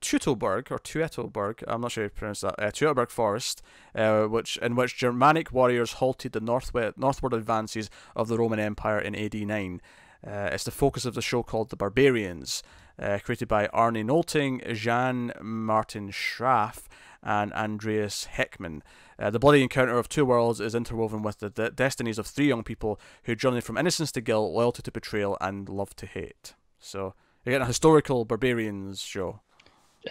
Teutoburg, I'm not sure how to pronounce that, Teutoburg Forest, in which Germanic warriors halted the northward advances of the Roman Empire in AD 9. It's the focus of the show called The Barbarians, created by Arne Nolting, Jan Martin Schraff, and Andreas Heckman. The bloody encounter of two worlds is interwoven with the destinies of 3 young people who journey from innocence to guilt, loyalty to betrayal, and love to hate. So you're getting a historical Barbarians show.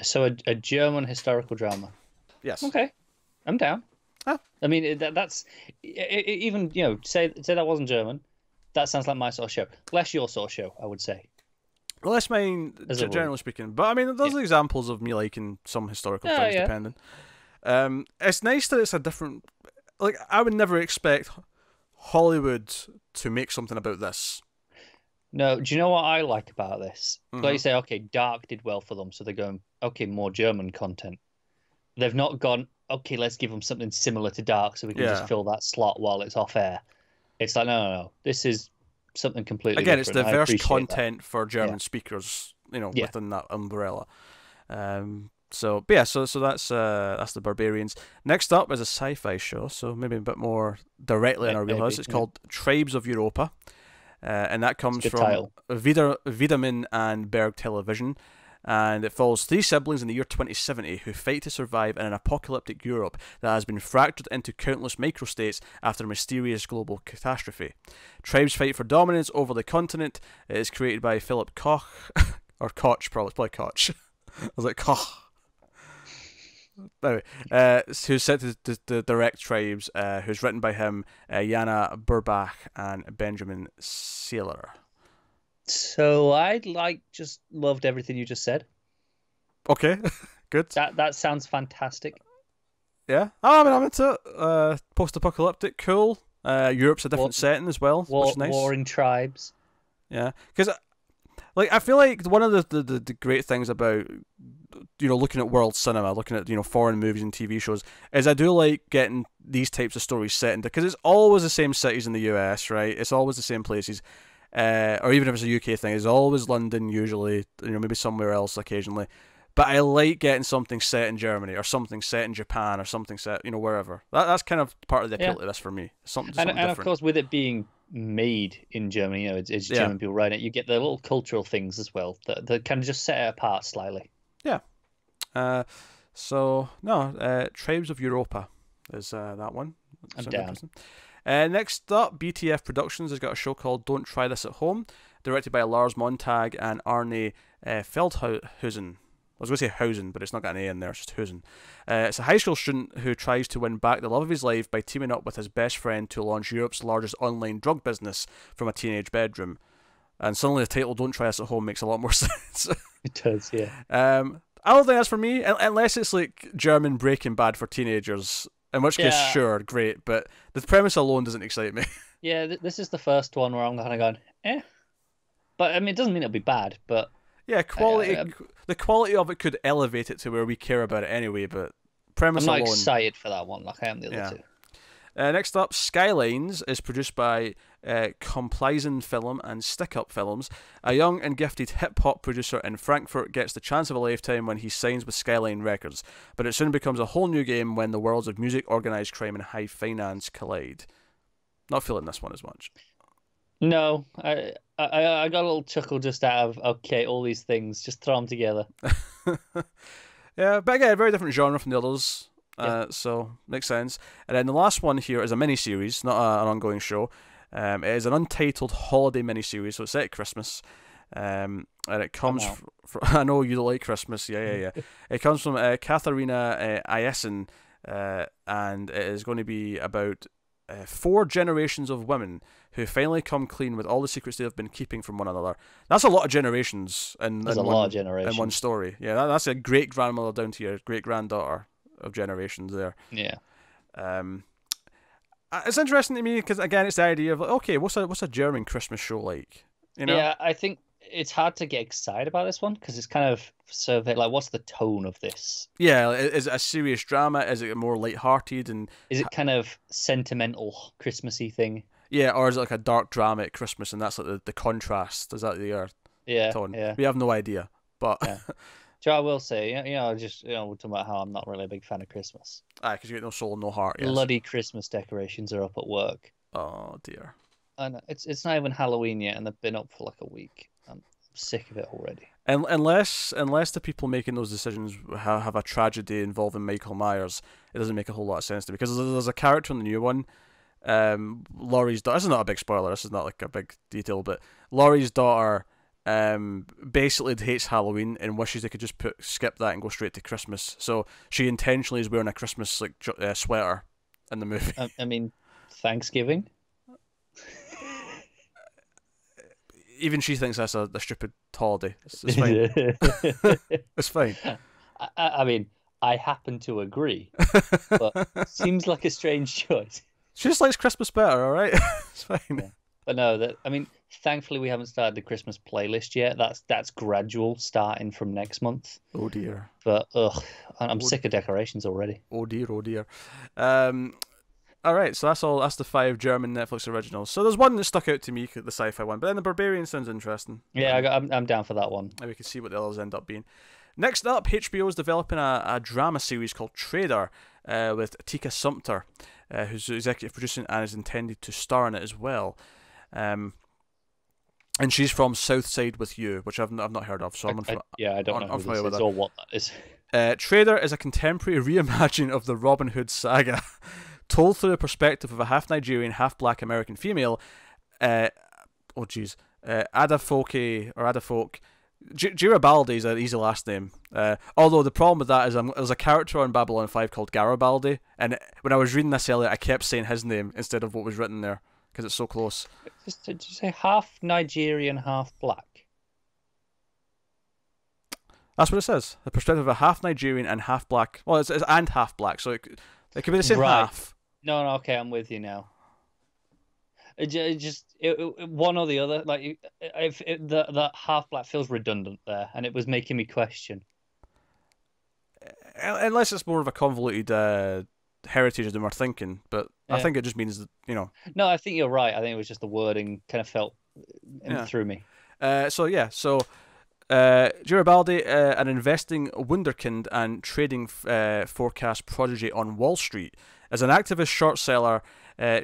So a German historical drama. Yes. Okay, I'm down. Ah. I mean, that's even say that wasn't German. That sounds like my sort of show. Less your sort of show, I would say. Well, that's mine, generally speaking. But I mean, those are examples of me liking some historical things, depending. It's nice that it's a different. Like, I would never expect Hollywood to make something about this. No, do you know what I like about this? Mm-hmm. Like you say, okay, Dark did well for them, so they're going, okay, more German content. They've not gone, okay, let's give them something similar to Dark so we can just fill that slot while it's off air. It's like, no. This is something completely different. It's diverse content for German speakers, within that umbrella. So that's the Barbarians. Next up is a sci-fi show, so maybe a bit more directly in our wheelhouse. It's called Tribes of Europa. And that comes from Wiedemann and Berg Television, and it follows 3 siblings in the year 2070 who fight to survive in an apocalyptic Europe that has been fractured into countless microstates after a mysterious global catastrophe. Tribes fight for dominance over the continent. It is created by Philip Koch, or Koch, probably Koch. I was like, Koch. Anyway, who's set to direct Tribes, who's written by him, Jana Burbach and Benjamin Saylor. So I just loved everything you just said. Okay, good. That sounds fantastic. Yeah. Oh, I mean, I'm into it. Post-apocalyptic, cool. Europe's a different setting as well, which is nice. Warring tribes. Yeah, because like I feel like one of the great things about looking at world cinema, looking at foreign movies and TV shows, is I do like getting these types of stories set into, because it's always the same cities in the US, right? It's always the same places, or even if it's a UK thing, it's always London usually, maybe somewhere else occasionally. But I like getting something set in Germany, or something set in Japan, or something set, wherever. That's kind of part of the appeal to this for me. Something and different. Of course, with it being made in Germany, it's German people writing it. You get the little cultural things as well that kind of just set it apart slightly. Yeah. Tribes of Europa is that one. I'm down. Next up, BTF Productions has got a show called Don't Try This at Home, directed by Lars Montag and Arne Feldhusen. I was going to say Hausen, but it's not got an A in there, it's just Hausen. It's a high school student who tries to win back the love of his life by teaming up with his best friend to launch Europe's largest online drug business from a teenage bedroom. And suddenly the title Don't Try This at Home makes a lot more sense. It does, yeah. I don't think that's for me, unless it's like German Breaking Bad for teenagers, in which case, sure, great, but the premise alone doesn't excite me. Yeah, this is the first one where I'm kind of going, eh. But, I mean, it doesn't mean it'll be bad, but... Yeah, the quality of it could elevate it to where we care about it anyway, but premise alone... I'm not excited for that one, like I am the other two. Next up, Skylines is produced by Compleisen Film and Stick Up Films. A young and gifted hip-hop producer in Frankfurt gets the chance of a lifetime when he signs with Skyline Records, but it soon becomes a whole new game when the worlds of music, organised crime and high finance collide. Not feeling this one as much. No, I got a little chuckle just out of, okay, all these things, just throw them together. Yeah, but again, very different genre from the others. So makes sense. And then the last one here is a mini-series, not an ongoing show. It is an untitled holiday mini-series, so it's set at Christmas. And it comes from I know you don't like Christmas. Yeah. It comes from Katharina Ayesen, and it is going to be about 4 generations of women who finally come clean with all the secrets they have been keeping from one another. That's a lot of generations in one story. Yeah, that's a great grandmother down to your great granddaughter of generations there. Yeah. It's interesting to me because again, it's the idea of like, okay, what's a German Christmas show like? Yeah, I think it's hard to get excited about this one because it's kind of like, what's the tone of this? Yeah, is it a serious drama? Is it more light-hearted? And is it kind of sentimental Christmassy thing? Yeah, or is it like a dark drama at Christmas and that's like the contrast? Is that the tone? Yeah. We have no idea, but. Yeah. I will say, we're talking about how I'm not really a big fan of Christmas. Because you get no soul, no heart. Yes. Bloody Christmas decorations are up at work. Oh dear. And it's not even Halloween yet, and they've been up for like a week. I'm sick of it already. And unless the people making those decisions have a tragedy involving Michael Myers, it doesn't make a whole lot of sense to me. Because there's a character in the new one, Laurie's daughter. This is not a big spoiler. This is not like a big detail, but Laurie's daughter. Basically hates Halloween and wishes they could just skip that and go straight to Christmas. So she intentionally is wearing a Christmas sweater in the movie. I mean, Thanksgiving. Even she thinks that's a stupid holiday. It's fine. It's fine. I mean, I happen to agree, but seems like a strange choice. She just likes Christmas better. All right, it's fine. Yeah. But no, thankfully we haven't started the Christmas playlist yet. That's gradual, starting from next month. Oh dear. But I'm sick of decorations already. Oh dear. All right, so that's the 5 German Netflix originals. So there's one that stuck out to me, the sci-fi one, but then the Barbarian sounds interesting. Yeah, I'm down for that one. Maybe we can see what the others end up being. Next up, HBO is developing a drama series called Trader with Tika Sumpter, who's executive producing and is intended to star in it as well. And she's from Southside with You, which I've not heard of, so I don't know who this is or what that is. Trader is a contemporary reimagining of the Robin Hood saga, told through the perspective of a half Nigerian, half black American female. Adafoke. Garibaldi is an easy last name. Although the problem with that is there's a character on Babylon 5 called Garibaldi, and when I was reading this earlier, I kept saying his name instead of what was written there because it's so close. Did you say half Nigerian, half black? That's what it says. The perspective of a half Nigerian and half black. Well, it's and half black, so it could be the same Right. half. No, okay, I'm with you now. One or the other. Like, if the half black feels redundant there, and it was making me question. Unless it's more of a convoluted heritage than we're thinking, but I Yeah. think it just means that, you know. No, I think you're right. I think it was just the wording kind of felt Yeah. through me. So Garibaldi, an investing wunderkind and trading forecast prodigy on Wall Street. As an activist short seller,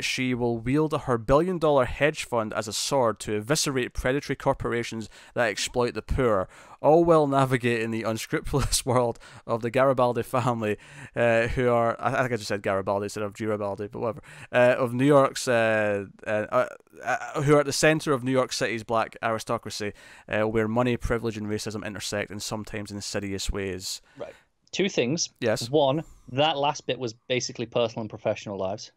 she will wield her billion-dollar hedge fund as a sword to eviscerate predatory corporations that exploit the poor, all while navigating the unscrupulous world of the Garibaldi family, who are, I think I just said Garibaldi instead of Garibaldi, but whatever, of New York's, who are at the center of New York City's black aristocracy, where money, privilege, and racism intersect in sometimes insidious ways. Right. Two things. Yes. One, that last bit was basically personal and professional lives.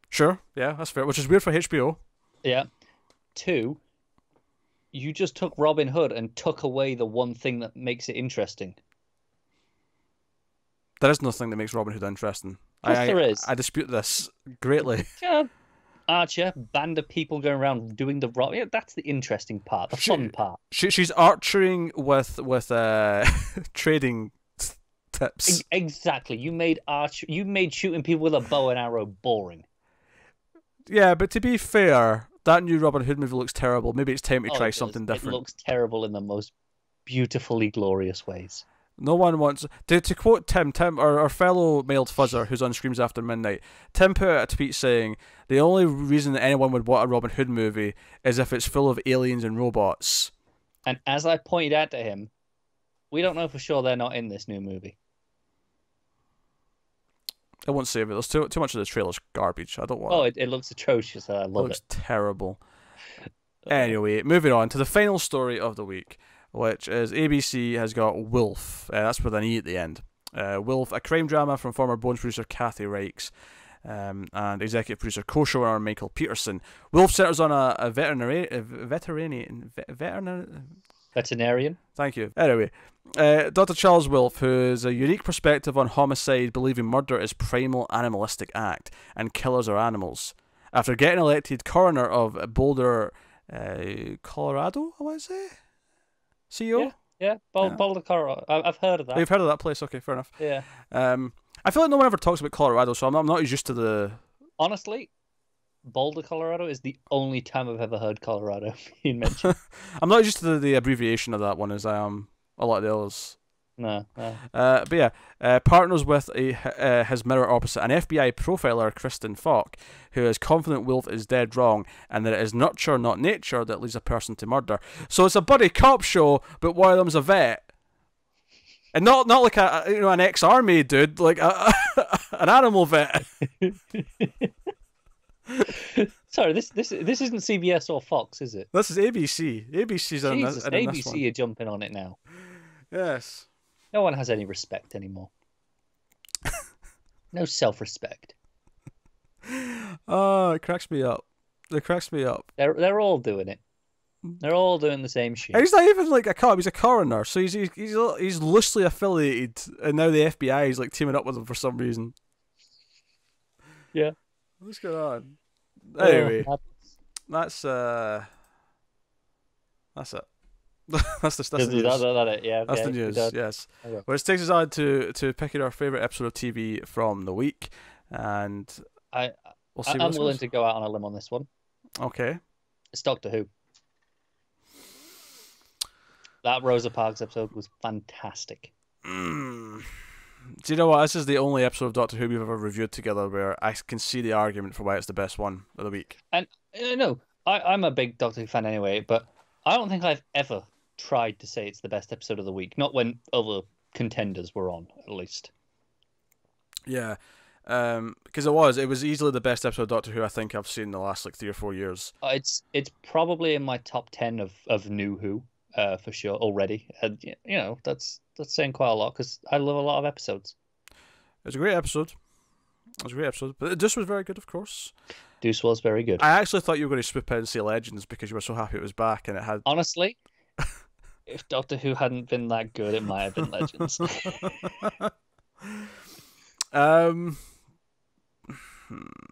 Sure, yeah, that's fair, which is weird for HBO. Yeah. Two, you just took Robin Hood and took away the one thing that makes it interesting. There is nothing that makes Robin Hood interesting. There is. I dispute this greatly. Yeah. Archer, band of people going around doing the rock. Yeah, that's the interesting part, the fun part. She's archering with trading tips. Exactly. You made shooting people with a bow and arrow boring. Yeah, but to be fair, that new Robin Hood movie looks terrible. Maybe it's time to try something different. It looks terrible in the most beautifully glorious ways. No one wants to quote Tim, our fellow mailed fuzzer who's on Screams After Midnight. Tim put out a tweet saying the only reason that anyone would want a Robin Hood movie is if it's full of aliens and robots. And as I pointed out to him, we don't know for sure they're not in this new movie. I won't save it. There's too much of the trailer's garbage. I don't want. Oh, it looks atrocious. I love it. Looks terrible. Anyway, moving on to the final story of the week, which is ABC has got Wolf. That's with an E at the end. Wolf, a crime drama from former Bones producer Kathy Reichs and executive producer co-showrunner Michael Peterson. Wolf centers on a veterinarian. Thank you. Anyway, Dr. Charles Wolf, who has a unique perspective on homicide, believing murder is primal animalistic act and killers are animals. After getting elected coroner of Boulder, Colorado, I want to say? CEO? Yeah. Boulder, Colorado. I've heard of that. You've heard of that place? Okay, fair enough. Yeah. I feel like no one ever talks about Colorado, so I'm not as used to the... Honestly, Boulder, Colorado is the only time I've ever heard Colorado being mentioned. I'm not used to the abbreviation of that one as I am a lot of the others. No. But yeah, partners with his mirror opposite, an FBI profiler, Kristen Falk, who is confident Wolf is dead wrong and that it is nurture, not nature, that leads a person to murder. So it's a buddy cop show, but one of them's a vet. And not like an ex-army dude, like an animal vet. Sorry, this isn't CBS or Fox, is it? This is ABC. ABC's on this. ABC are jumping on it now. Yes. No one has any respect anymore. No self-respect. Oh, it cracks me up. It cracks me up. They're all doing it. They're all doing the same shit. He's not even like a cop. He's a coroner, so he's loosely affiliated, and now the FBI is like teaming up with him for some reason. Yeah. What's going on? Anyway, that's it. That's the news. Yeah, that's the news. Yes. Okay. Which takes us on to picking our favorite episode of TV from the week, and we'll see. I'm willing to go out on a limb on this one. Okay. It's Doctor Who. That Rosa Parks episode was fantastic. Do you know what? This is the only episode of Doctor Who we've ever reviewed together where I can see the argument for why it's the best one of the week. And no, I'm a big Doctor Who fan anyway, but I don't think I've ever tried to say it's the best episode of the week. Not when other contenders were on, at least. Yeah, because it was easily the best episode of Doctor Who I think I've seen in the last like 3 or 4 years. It's probably in my top 10 of New Who. For sure already, and you know that's saying quite a lot because I love a lot of episodes. It's a great episode. But this was very good, of course. Deuce was very good. I actually thought you were going to swoop in and say Legends because you were so happy it was back and it had. Honestly, If Doctor Who hadn't been that good, it might have been Legends. um,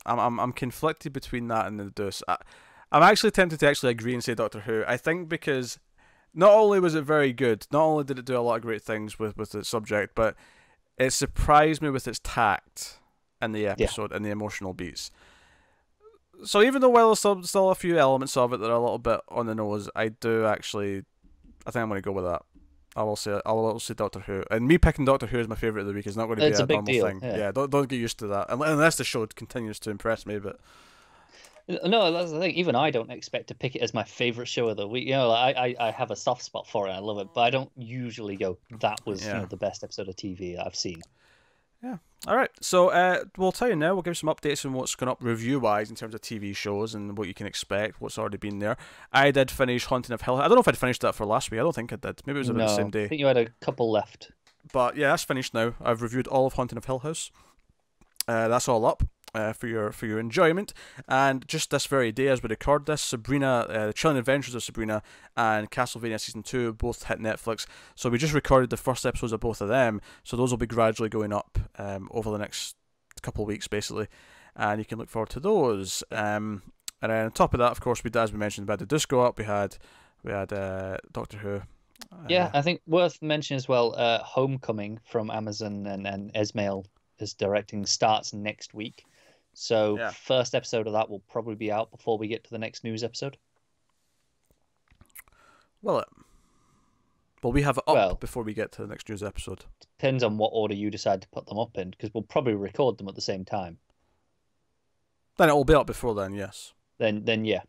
I'm conflicted between that and the Deuce. I'm actually tempted to actually agree and say Doctor Who. I think because not only was it very good, not only did it do a lot of great things with the subject, but it surprised me with its tact in the episode and the emotional beats. So even though while there's still a few elements of it that are a little bit on the nose, I think I'm going to go with that. I will say Doctor Who, and me picking Doctor Who as my favourite of the week is not going to be a big normal deal. thing. Yeah, don't get used to that unless the show continues to impress me. But no, that's the thing. Even I don't expect to pick it as my favourite show of the week. You know, I have a soft spot for it. I love it, but I don't usually go, that was the best episode of TV I've seen. Yeah. All right. So we'll tell you now. We'll give you some updates on what's going up review-wise in terms of TV shows and what you can expect, what's already been there. I did finish Haunting of Hill. I don't know if I'd finished that for last week. I don't think I did. Maybe it was about the same day. I think you had a couple left. But yeah, that's finished now. I've reviewed all of Haunting of Hill House. That's all up for your enjoyment. And just this very day, as we record this, Sabrina, The Chilling Adventures of Sabrina, and Castlevania Season 2 both hit Netflix. So we just recorded the first episodes of both of them. So those will be gradually going up over the next couple of weeks, basically. And you can look forward to those. And then on top of that, of course, as we mentioned, we had the Disco up. We had Doctor Who. Yeah, I think worth mentioning as well, Homecoming from Amazon and Esmail is directing, starts next week. So first episode of that will probably be out before we get to the next news episode. Well, we have it up before we get to the next news episode. Depends on what order you decide to put them up in, because we'll probably record them at the same time. Then it will be up before then, yes. Then yeah.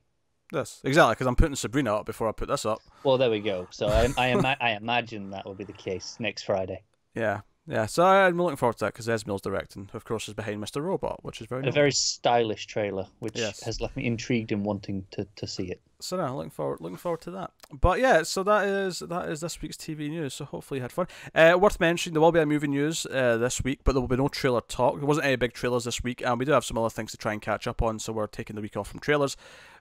Yes, exactly, because I'm putting Sabrina up before I put this up. Well, there we go. So I imagine that will be the case next Friday. Yeah, so I'm looking forward to that because Esmail's directing, of course, is behind Mr. Robot, which is very nice. A very stylish trailer, which has left me intrigued and wanting to see it. So now, looking forward to that. But yeah, so that is this week's TV news. So hopefully you had fun. Worth mentioning, there will be a movie news this week, but there will be no trailer talk. There wasn't any big trailers this week, and we do have some other things to try and catch up on. So we're taking the week off from trailers.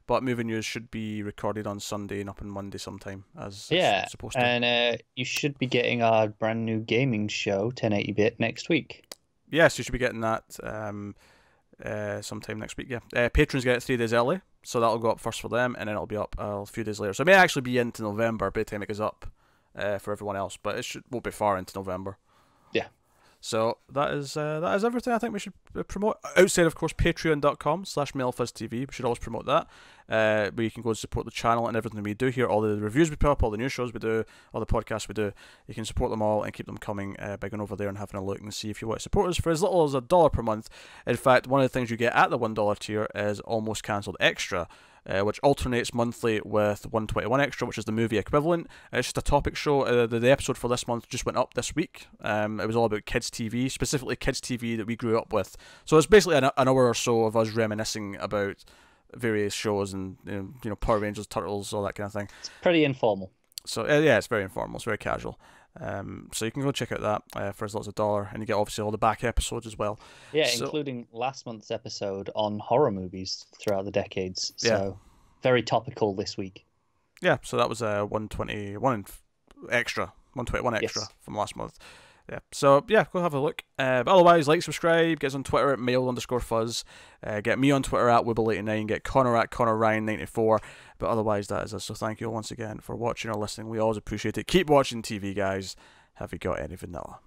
But movie news should be recorded on Sunday and up on Monday sometime, as it's supposed to. And you should be getting our brand new gaming show, 1080-bit, next week. Yes, you should be getting that sometime next week, yeah. Patrons get it 3 days early, so that'll go up first for them, and then it'll be up a few days later. So it may actually be into November by the time it goes up for everyone else, but it won't be far into November. Yeah. So that is everything I think we should promote. Outside, of course, patreon.com/MailFuzzTV. We should always promote that. Where you can go and support the channel and everything we do here. All the reviews we put up, all the new shows we do, all the podcasts we do. You can support them all and keep them coming by going over there and having a look and see if you want to support us for as little as $1 per month. In fact, one of the things you get at the $1 tier is Almost Cancelled Extra, which alternates monthly with 121 Extra, which is the movie equivalent. It's just a topic show. The episode for this month just went up this week. It was all about kids TV, specifically kids TV that we grew up with. So it's basically an hour or so of us reminiscing about various shows and Power Rangers, Turtles, all that kind of thing. It's pretty informal. So yeah, it's very informal. It's very casual. So you can go check out that for as little as $1, and you get obviously all the back episodes as well. Yeah, including last month's episode on horror movies throughout the decades. So very topical this week. Yeah, so that was 121 extra from last month. Yeah, so yeah, go have a look. But otherwise, like, subscribe, get us on Twitter at mail_fuzz, get me on Twitter at Wibble89, get Connor at ConnorRyan94. But otherwise, that is us. So thank you once again for watching or listening. We always appreciate it. Keep watching TV, guys. Have you got any vanilla?